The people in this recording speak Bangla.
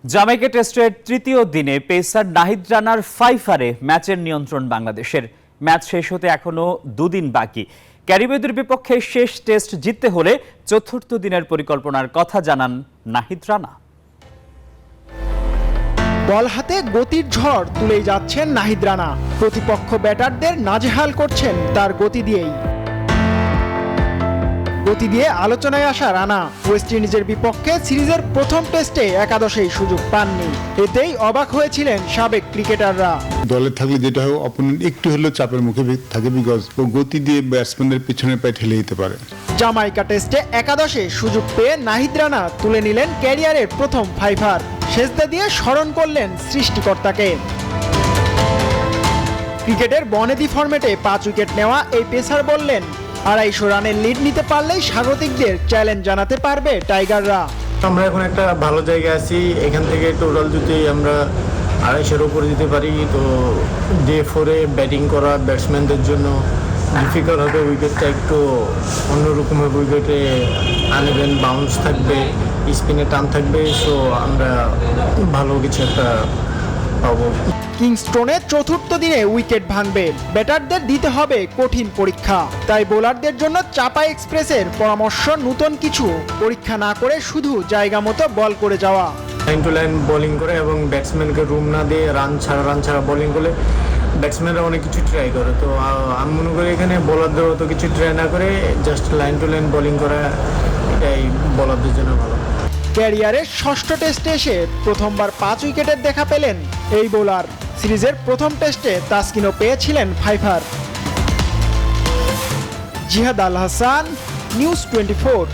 জামাইকা টেস্টের তৃতীয় দিনে পেসার নাহিদ রানার ফাইফারে ম্যাচের নিয়ন্ত্রণ বাংলাদেশের। ম্যাচ শেষ হতে এখনো দুদিন বাকি। ক্যারিবীয়দের বিপক্ষে শেষ টেস্ট জিততে হলে চতুর্থ দিনের পরিকল্পনার কথা জানান নাহিদ রানা। বল হাতে গতির ঝড় তুলেই যাচ্ছেন নাহিদ রানা। প্রতিপক্ষ ব্যাটারদের নাজেহাল করছেন তার গতি দিয়ে আলোচনায় আসা রানা ওয়েস্ট ইন্ডিজের বিপক্ষে সিরিজের প্রথম টেস্টে একাদশেই সুযোগ পাননি। এতেই অবাক হয়েছিলেন সাবেক ক্রিকেটাররা। দলে থাকলে যেটা হয় অপোনেন্ট একটু হলেও চাপের মুখে থাকে, বিকজ ও গতি দিয়ে ব্যাটসম্যানদের পিছনে পায়ে ঠেলে দিতে পারে। জামাইকা টেস্টে একাদশে সুযোগ পেয়ে নাহিদ রানা তুলে নিলেন ক্যারিয়ারের প্রথম ফাইভার। সেজদা দিয়ে স্মরণ করলেন সৃষ্টিকর্তাকে। ক্রিকেটের বনেদি ফরম্যাটে 5 উইকেট নেওয়া এই পেসার বললেন, 250 রানের লিড নিতে পারলেই স্বাগতিকদের চ্যালেঞ্জ জানাতে পারবে টাইগাররা। আমরা এখন একটা ভালো জায়গায় আছি। এখান থেকে টোটাল যদি আমরা 250-এর উপরে দিতে পারি তো ডে 4-এ ব্যাটিং করা ব্যাটসম্যানদের জন্য ডিফিকাল্ট হবে। উইকেটটা একটু অন্যরকম হবে, উইকেটে আনইভেন বাউন্স থাকবে, স্পিনে টান থাকবে। সো আমরা ভালো কিছু একটা পাবো। কিংস্টোনে চতুর্থ দিনে উইকেট ভাঙবে, ব্যাটারদের দিতে হবে কঠিন পরীক্ষা। তাই বোলারদের জন্য চাপা এক্সপ্রেসের পরামর্শ নতুন কিছু পরীক্ষা না করে শুধু জায়গা মতো বল করে যাওয়া। লাইন টু লাইন বোলিং করে এবং ব্যাটসম্যানকে রুম না দিয়ে রান ছাড়া বোলিং করলে ব্যাটসম্যানরা অনেক কিছু ট্রাই করে। তো আমি মনে করি এখানে বোলারদের অত কিছু ট্রাই না করে just line to line bowling করা, এটাই বোলারদের জন্য ভালো। ক্যারিয়ারের ষষ্ঠ টেস্টে এসে প্রথমবার 5 উইকেটের দেখা পেলেন এই বোলার। সিরিজের প্রথম টেস্টে তাসকিনও পেয়েছিলেন ফাইভার। জিহাদ আল হাসান, নিউজ 24।